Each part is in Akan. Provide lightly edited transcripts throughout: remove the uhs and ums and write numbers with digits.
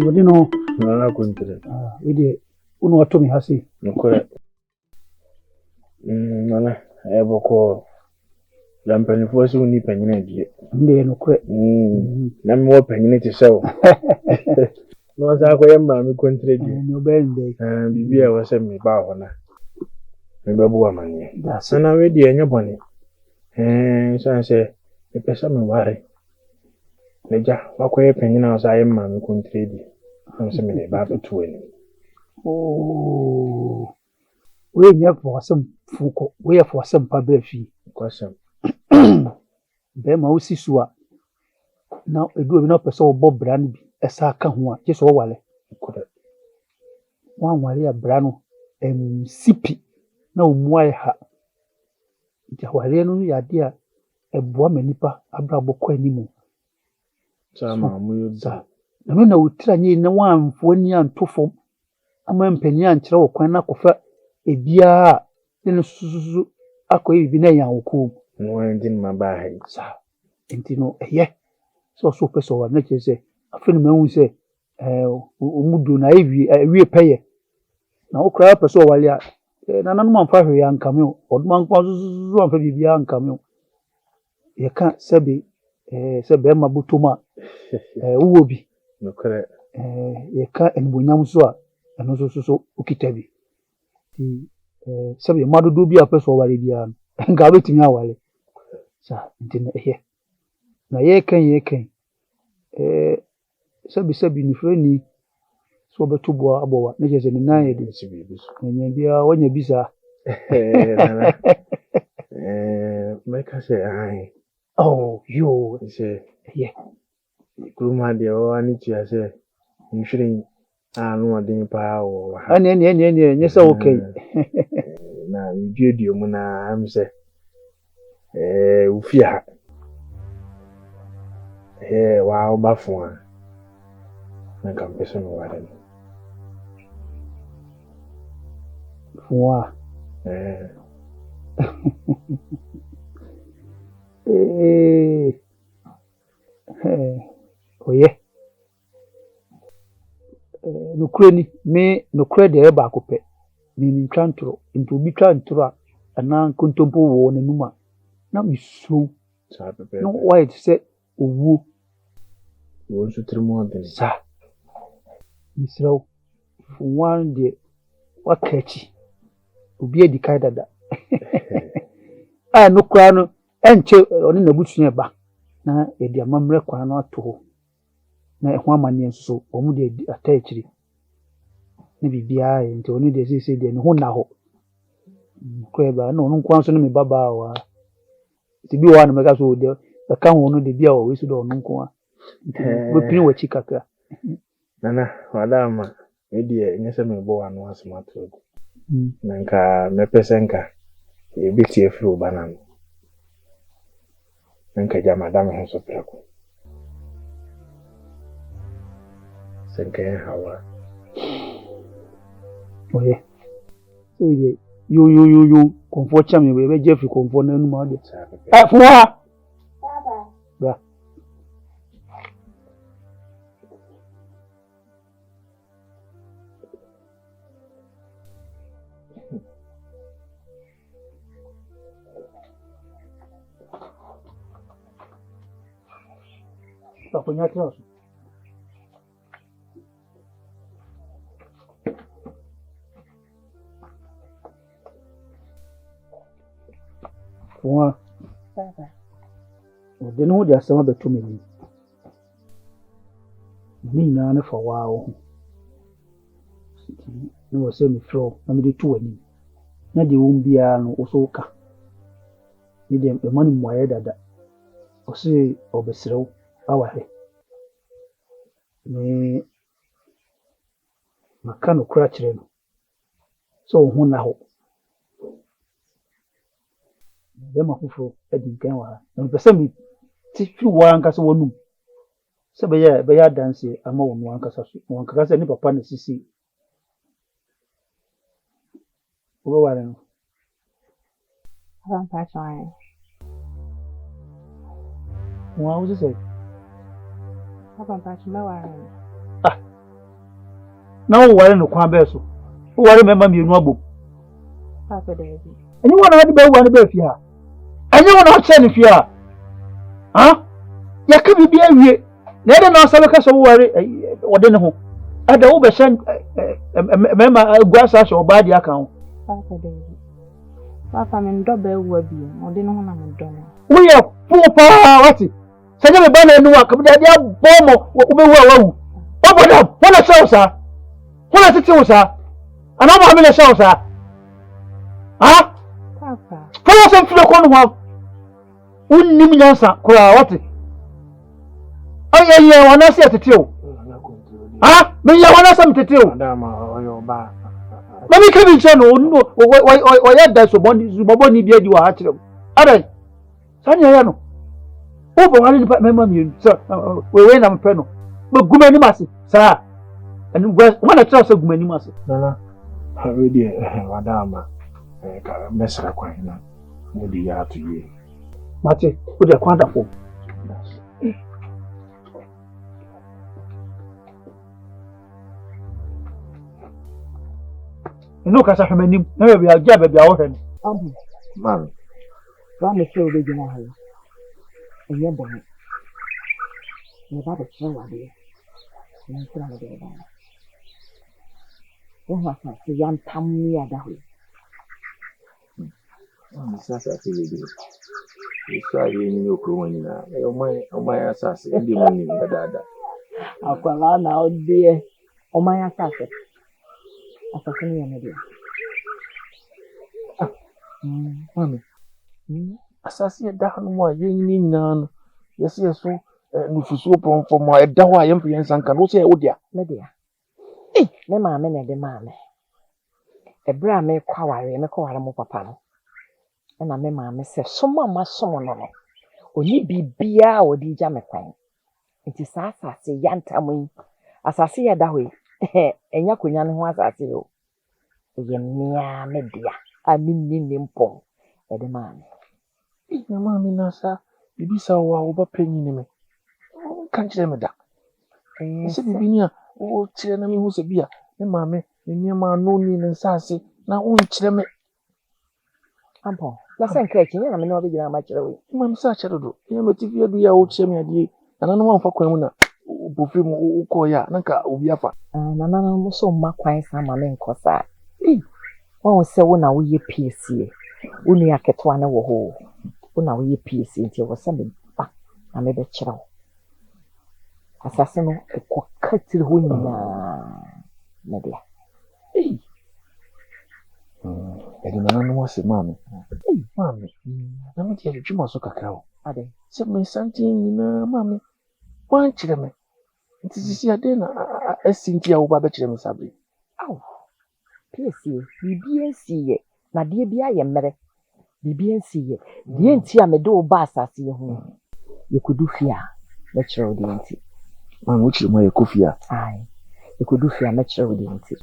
Wodi no. Na kuntere. We dey unu wato mi hasi. Nokore. Nana eboko. Lampani fosi uni panyina die. Nde nokore. Na mi wo panyina ti sewo. No sa ko yamba mi kuntere die. No be nde. Bibi e wo se mi ba ho na. Mi babu amanye. Sana we die nya bone. So say e pesa mi ware. Leja wakoye panyina o sa yamba mi kuntere die. Se mi le ba to ni. Oh. We nya for some fuko. We for some pabefi. Kwasam. Be ma osisu a na edu obi na pese obo bra no bi esa aka ho a jeso wale wan wale a bra no sipi na omuai ha jawale no ya de a eboa manipa abrabo kwa animu Sama mu yoda no na wutira nyi na wanfo ani antofom ama mpani ankyere wo kwan na kofa ebia ne sususu akoyi bi na yan woku no endin ma ba hai sa entino so peso wa na chese afeni mahu se omudu na ewie peye na okra peso wale a na nanu manfa hwe ya nkame oduma nkwa so anfa bibia nkame ye ka sebe ma butoma uwo bi nokre ye ka enbonyam so a eno so okitabi ti sebe madodo bi a peso wale bia nga betimi awale sa entino na ye kan sabi ni freni so beto boa abowa na je ni na ye de nya bia wanya bisa make say ai oh yo say kuruma de o ani ti ase nhwirin anu odin pa wo ha ani nya say okay na video mu na am say ufia wa oba fun a na kan peso no ware no fun oye no kreni me no krede e ba ko pe mi twantro into bi twantro ana kontompo wo na numa na mi so sa pepe no white say owu wo so trimo de sa misraw fun de wakachi obi edi kai dada no kra no enche oni na butunya ba na edi amamre kwa no ato ho na ehwa amane nso omu de atachiri ne bibia enti oni de sese de ne ho na ho kwa ba no nkwa nso no me baba wa ti bi wa na meka so de ka ho no de bia wa we so de ono nkwa we pin wa chikaka nana wadama edi nyese me bo wa no asmato nanka mepesenka ebiti efru banan nanka jama dama ho so prako senke hawa oye so ye yo comfort cham ye be Jeffrey comfort na nu ma de fuwa baba ba Paponya tro. Fuwa baba de no de asama beto me ni na na fa wa ho no wo se mi fro na me de tu ani na de wo bia no wo so ka ni de e mani mo aye dada o se obesrew awa he ni makano kra kire no so ho na ho be ma fufuro edi kan wa na pese mi ti fi wa anka so wonu se be ya dance ama wonu anka so won kaka se ni papa na sisi o wa no Papa try wa o se Papa me wa na wo ware no kwan be so wo ware mema mienu abo Papa David. enyi wona hade be wo ne be fi ha enyi wona o che ne fi ha ha ya ka bibi awie na ede na osabe ka so wo ware wode ne ho ada wo be shen mema guasa so ba dia kan ho Papa David. Papa me ndo be wo bi ode no ho na me do no wo ya fu pa wati sanya me ba na enu aka bi dia bomo wo be wo awu o bodam wona so sa wona tete wo sa ana ba me na so sa ha Papa fọwọ́ sọ fúnlẹ̀ kọ́ nù wọn unnim nyansa kura wọ́tì ọ̀yẹ̀ wọn náà sí ẹ̀tẹ̀tẹ̀ o ha mi yẹ wọn náà sọ mi tẹ̀tẹ̀ o mami kẹ́mi nkyẹn no ọ̀yẹ̀ da zùbọ̀bọ̀ ní ibi ẹ̀dì wà á kyerẹ́ mu adai sáni ẹ̀yẹ no ó bọ̀ wọn nípa mẹ́mọ́ mìíràn sọ wẹ̀wẹ̀ nà mpẹ́ no mo gum ẹni mà sí sáà ẹni wọn nà kyerẹ́ sọ gum ẹni mà sí. Nana awe di wadama ka mesra kwan na mo di ya to ye mate o de kwanda fo eno kasa hwemanim na be bia gya be bia wo hwe abu man ba me se obe gina ha enye bo ne ba be twa wa de ne twa na de ba wo ha sa se yan tam ya da ho sasa tili isa ni okro wani na o mai asase ndi mo ni dada akwala na ode o ma ya sa se asase ni ya me de mami asase da hanu mo yen ni nyina no yesi so nufusu pom a da ho a yempe yensan kan wo se wo dia me de me ma me na de ma me ebra me kwaware me kwaware mo papa no na me ma me se soma ma somo no no oni bibia odi ja me kwan nti sa asase ya ntamu asase ya da ho enya konya ne ho asase yo ye mia me dia amini ne mpom e de ma me na mami na sa bibisa wo ba panyi ne me kan kire me da se bibi ni a o kire na me hu se bia me ma me ni ma no ni ne nsase na o nkire me ampo na senka kinye na me no be gina ma kire we ma me sa kire do ye me tifi adu ya o kire me ade ana no ma fa kwan mu na bofri mu ko ya na ka obi afa na mo so ma kwan sa ma me nkosa won se wo na wo ye PSC wo ni aketwa na wo ho wo na wo ye PSC nti wo se me ba na me be kire wo asase no ko katiri ho nyina na dia edi na no wase mami mami na me tie dwuma so kakra wo ade se me santi nyina mami wan kire me nti sisi ade na asinti a wo ba be kire me sabre aw PSC BBNC ye na de bia ye mere BBNC ye de nti a me do ba asase ye ho ye kudu fia me kire wo de nti man wo kire mo ye kofia ai ye kudu fia me kire wo de nti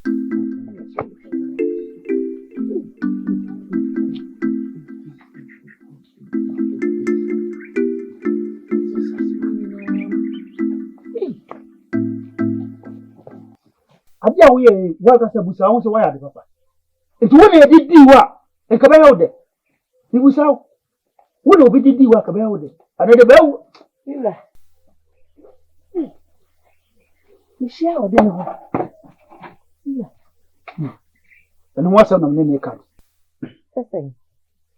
adia wo ye wa ka se busa wo se wa ya de papa nti wo ne didi wa en ka ba ya wo de ni busa wo ne obi didi wa ka ba ya wo de ana de ba wo ila ni shia o de no ila eno wa sa na me ne ka sese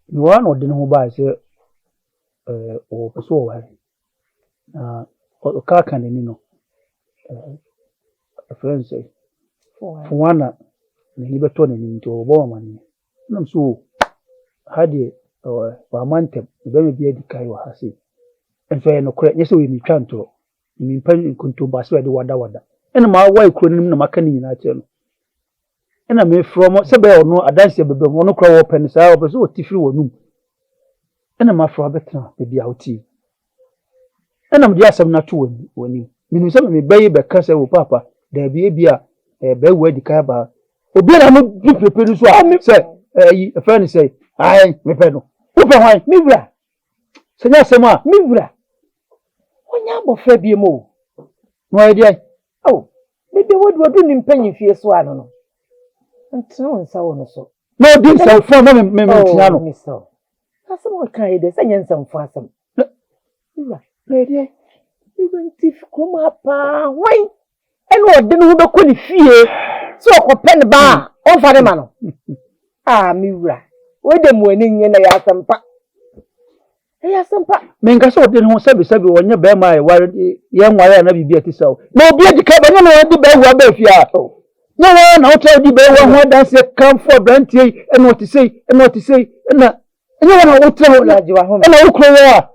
ni wa no de no ba se o so wa na o ka kan ni no friends say Fuana ni beto na ni to bo ma ni nam so hade wa mantem be me bia di kai wa hase enfe no kure nyese we mi twanto mi pan kunto ba se de wada ena ma wa ikuro nim na maka ni na che no ena me from se be ono adanse bebe mo no kura wo pen sa wo so tifiri wonum ena ma fro betena be bia oti ena me dia asem na to woni mi se me bayi be ka se wo papa da bia be we di kai ba obi na mo bi prepare so a se yi friend say ai me pe no wo pe hwan mi wura se nya sema mi wura onya bo fa bi mo no idea oh Maybe what would do in penny fear swallow no. And so and so on so. No, this is for me, so. That's what kind of saying some for some. Lady, you went to come up, why? And what didn't you couldn't fear? So, pen bar, on for the man. Ah, Mira, wait them winning in a some pack. Yes, some pack. Mengaso didn't say when you bear my young wire never be at so. No, be at the cabin, no, the bear will be here. No one out of the bear one dance come for Branty and what to say, and what to say, and no one will tell you are home. And I will cry.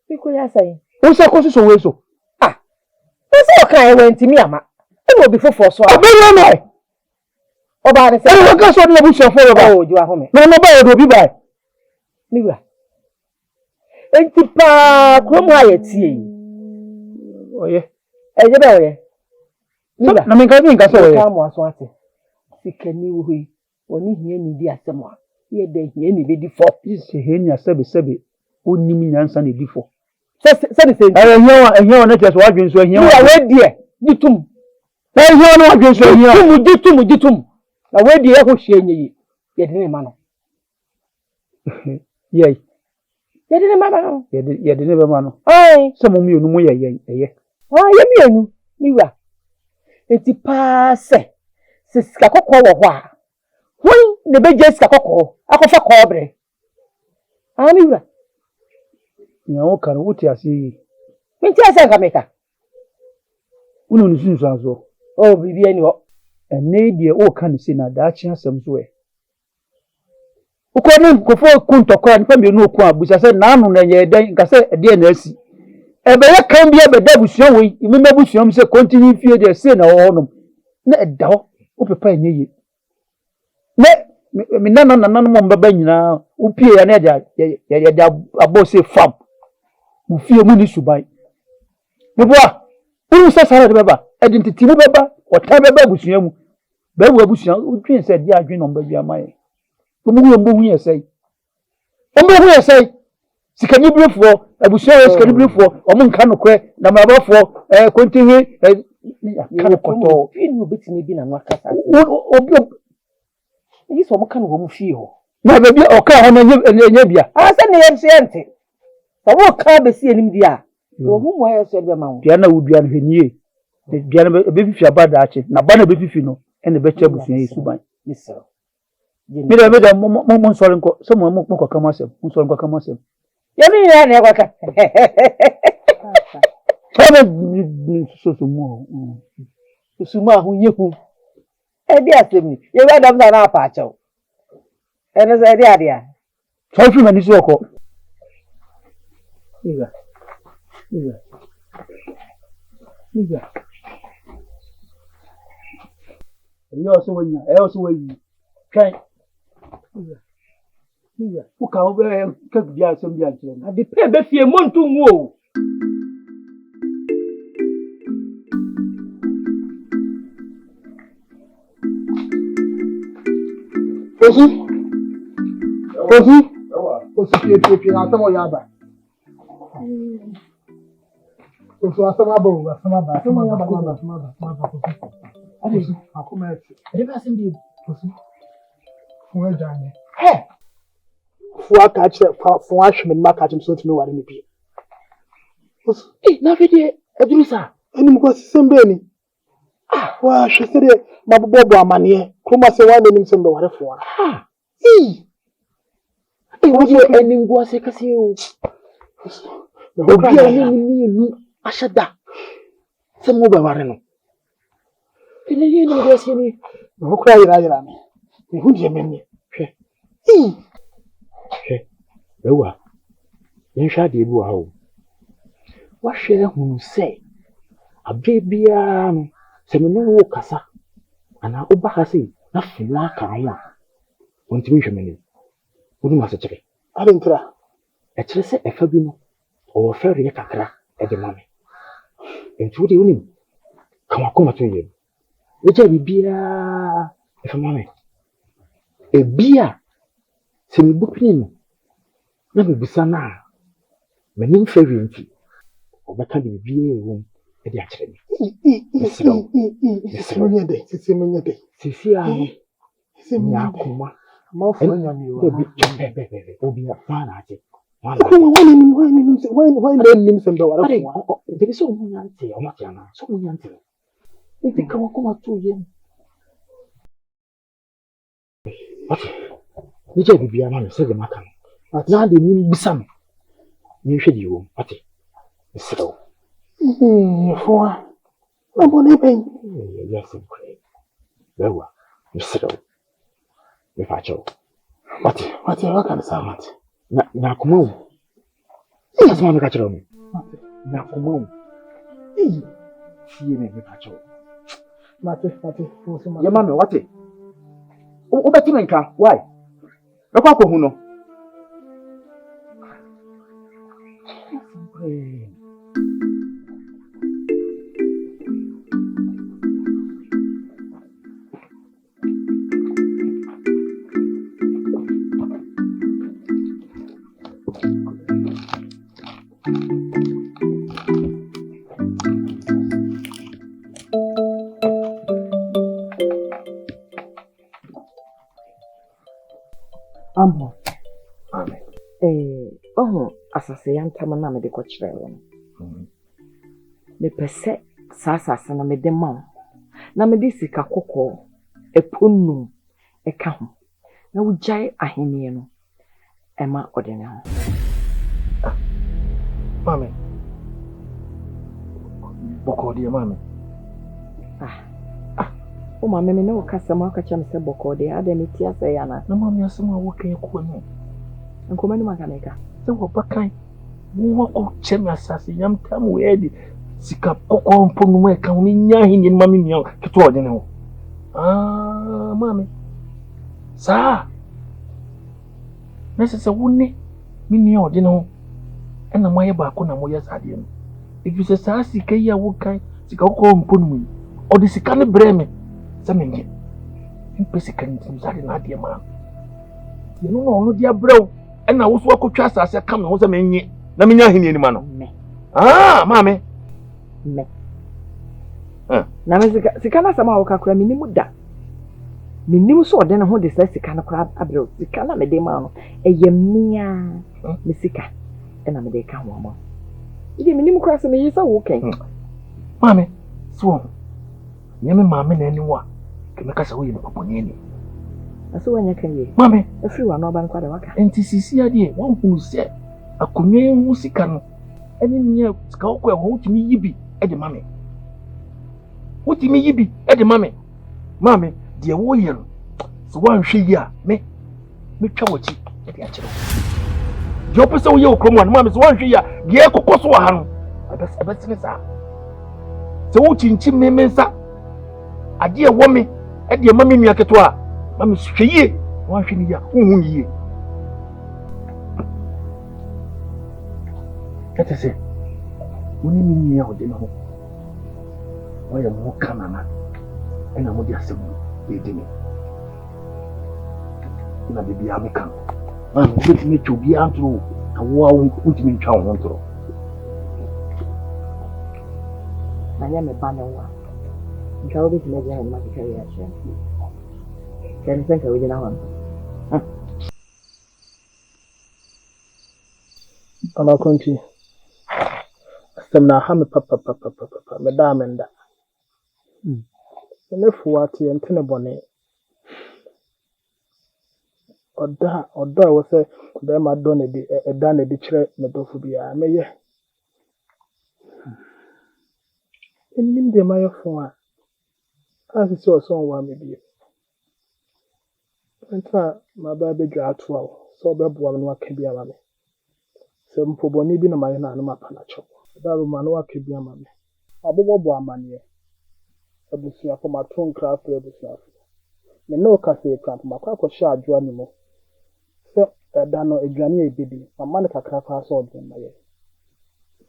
Because I say, what's a course away so? Ah, that's all kind went to me, Amma. It will be for so. I don't know. About the same, I saw the bush of all you are home. No, nobody will be by. Mira. And Tipa, come quiet. Oh, yeah. And you know, Mira, I mean, I think I saw it. Come was what it can you when you hear me, dear someone. Here they hear me before. This is Henia Sebi, who knew me answer before. Say the same. I hear not just watching so here. You are ready, dear. You too. I hear not watching so here. You too. Now, where the echo shame ye? Yet in a manner. Yea. Yet in a manner. Yet in a manner. Aye. Some of you know more, yeah. Why, you Mira. It's a pass. Siska cocoa. When the bed just a cocoa, I could for cobre. Ah, Mira. You can what you see. When tears I can make her. Uno is also. Oh, be any And need ye all can see now that chance some way. According to Kunto Kwan, come you know, which I said, none on ye day, I said, a dear Nessie. A bear can be a better show. You remember, she say, continue fear their sin or on them. Not a dog, open pay ye. Let me none baby now, who pay an edge, a bossy farm. Who fear money to buy. The boy, who says, however, identity, or time about you. Bewe busia utwe se dia adwen no mbadua mai omu mbo hu yesai sikani brefo abusia sikani brefo omu nka no kwe na mabafo kontinwe kan koto inu betini bi na no akasa obi yi so mo kan wo mu fie ho na be bia oka ho na bia asa ne yente wo ka be si enim dia wo hu mo ayeso be ma wo bia na wo bia no henie bia na be fifi abada ache na ba na be fifi no ene be che busia yi suban misro me mo nsori nko so mo ko kama asem mo nsori nko kama asem yemi ya na kwaka Tell me so more. Usuma hu yehu. E di asemi. Ye wa dam na apa acho. Ene se di adia. So fi mani so ko. Iga. Yo so wanya, so wayi. Kai. Iga. Ku ka obe ka bia asem bia kire. Ade pe be fie montu nwu o. Osi pie na asem o ya ba. So asem abo, asem aba. Asem o ya ba. Osi akoma eti. Ade ba asem bi. Osi. Fun ejanye. He. Fu aka che fun ahweme ma ka che so timi ware ni bi. Osi, na fide eduru sa. Enim ko sisembe ni. Wa hwesere mabobo amane. Kuma se wa nenim sembe ware fo. Obi enim go ase kase o. Obi ani ni ashada. Semo ba ware no. Ele ye no go ase ni. No kra yira me. Me hu je menni. Hwe. Hwe. Ewa. Yen hwa de bu ha o. Wa hwe hu se. Abebia no. Se me no wo kasa. Ana oba kase na fwa ka ho a. Ontimi hwe menni. Unu ma se cheke. Arentra. E kire se efa bi no. O fere ye kakra e de mame. Entu de unim. Kama koma to ye. Eja bibia efa mame. Ebia se me bupini no. Na me bisa na. Mani fere nti. Obeka de bibia e won. ɛde akyerɛ me. Sisi menyede. Sisi a nya akoma. Ma fo nya mi wa. Obi a fa na ate. Why name sem do wara fo. Ebi so mu nya ante, o ma tia na. So mu nya ante. Enti ka wakoma to yem. Ate. Ni je bibia na se de maka no. Na de ni bisa me. Ni hwe di wo. Ate. Mesrew. Fo. Na bone ben. Yes, great. Bewa. Mesrew. Me fa cho. Ate. Waka sa mate. Na akoma wo. Asma me ka kyerɛ wo. Na akoma wo. Tie me fa cho. Mate. Ye ma me wate. O beti me nka. Why? Ekwa akɔhu no. Ambo. Amen. Asase yantam na me de kɔkyerɛ wo. Me pɛsɛ asase na me de ma wo. Na me de sika kɔkɔɔ eponum ɛka ho. Na wo gyae ahenie no ɛma ɔde ne ho. Mami. Bɔkɔ de mami. O mama me ne wo kasa ma ka kyam sɛ bɔkɔ de ade ne tia sɛ yana. Na mami asɛm a wokan kɔ no. Nkoma ni maka meka. Sɛ wo bakan wo kɔ kyem asase yam tam wo edi sika kɔkɔ mponum ɛka wo nya ahenie mami mia keto ɔde ne ho. Mami. Saa. Nese sɛ wo ne me nua ɔde ne ho. Ɛna mo ayɛ baako na mo yɛ sade no. Ifisɛ saa sika yi a wokan sika kɔkɔ mponum yi. Ɔde sika ne brɛ me. Sɛ menye. Mpe sika ne tim sade na ade ma. Ye no no dia brɛ wo. Ɛna wo so akɔtwa asase ka me ho sɛ menye. Na menya ahenie ni ma no. Maame. Me. Na me sika na sama wo kakura me nimu da. Me nimu so ɔde ne ho de sɛ sika na kora abrɛ. Sika na me de ma no. Ɛyɛ mia. Me sika. Ɛna me de ka ho ama. Ide me nimu kora sɛ me yisa wo ken. Maame, so. Nyame maame na ani wa. Ke me kasa wo yɛ paponi ani. Aso wanya kan ye. Maame, afiri wa no ba nkwa de waka. Enti sisi ade won hunu sɛ akonwa hu sika no. Ɛne nya sika wo kɔ ho wutimi yibi e de maame. Wutimi yibi e de maame. Maame, de wo yɛ no. So wan hwe yi a me twa wachi e de akyerɛ. De opese wo yɛ wo kromo no maame so wan hwe yi a de ekokɔ so wa ha no. Abɛsene sa. Sɛ wo kyinkyim me mensa. Ade e wo me e de maame nua keto a mami hwe yie wan hwe ni ya hu yie. Kete se woni mi nua ode no ho. Oya mo kanana ena mo dia semu e di ni. Na bibi ameka. Ma mo betimi chobi antro awo awo ntimi ntwa wo ntro. Na nya me ba ne wa. Nka wo betimi gya ma ka ya hye. Kan sen ka we na wan. Ana konti. Astemna ha me papa me da menda. Ne fuati entene bone. Oda wo se be ma do ne di eda ne di kire me dofo bia me ye. Enim de ma ye fo a. Asisi oso wa me bi. Nta ma ba be dwa ato a so be boa no aka bia ma me. Se mpoboni bi na ma ye na ma pa na cho. Da ro ma no aka bia ma me. Abobo amane. Abusua for my tongue craft abusua. Me no ka se cramp makwa ko sha adwo animo. Se da no adwane e bibi. Mama ne kakra fa so odin ma ye.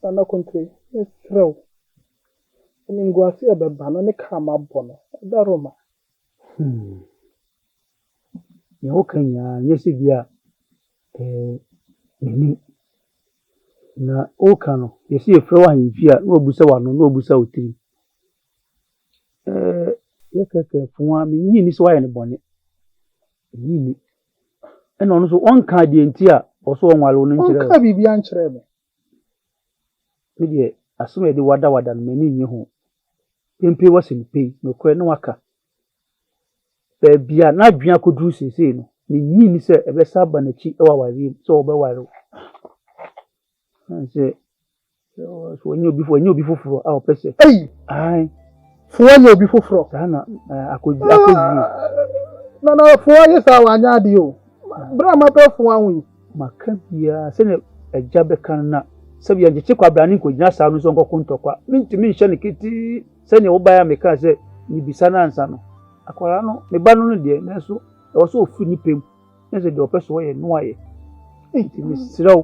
Sana kontre esrew. Ni ngwase e beba no ne ka ma bono. Da ro ma. Ye okanya nyesi bia nini na oka no yesi efre wa hemfi a na obusa wa no na obusa otiri yekeke fun me nyi ni so wa ye ne bone nyi ni e no so on ka de enti a oso onwale no nkyere ka bibia nkyere me me de asome de wada no mani nyi ho pempe wase ni pei no kore no waka bia na dwua koduru sese no me nyi ni se ebesa ba na chi e wa wari so obeware nse so onye obi foforo a opese ai fuwa obi foforo sana akoji na fuwa yesa wa anya ade o bra ma pe fuwa hu maka bia se ne agya be kan na se bia nje kwa brani ko gina sa no so nkoko ntokwa mintimi nhye ne kiti se ne wo ba ya me ka se ni bisa na ansa no akwara no me ba no de na so e wo so ofi ni pem na se de opeso wo ye no aye ntimi siraw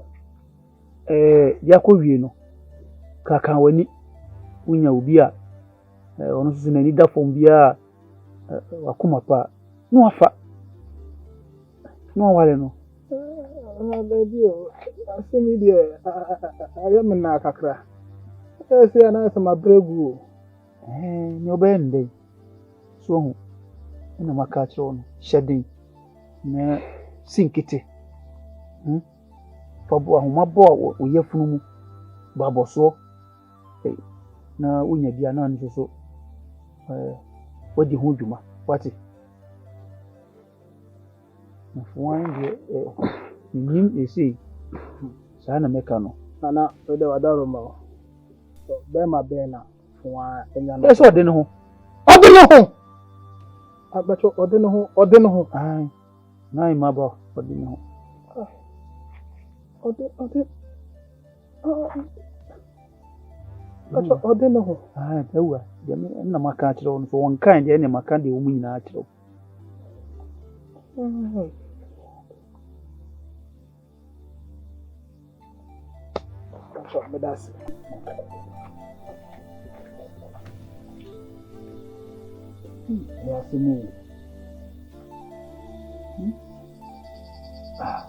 ya ko wie no kaka wani unya obi a ono so na ni da fom bia wakoma pa no afa no wale no baby asemi de ayam na kakra ese na sama bregu ni obende so hu ina maka chiro no shedin na sinkite fabo ahomabo wo yefunu mu baboso na unya bia na nso so wadi hu dwuma wati na fuan de nim esi sa na meka no na ode wadaro ma so be ma be na fuan enya no eso ode ne ho abacho ode ne ho ai nai ma ba ode ne ho ode ode ne ho ai bewa de me na maka chiro no so won kan de ne maka de wo mu nyina chiro so me das ya simu ah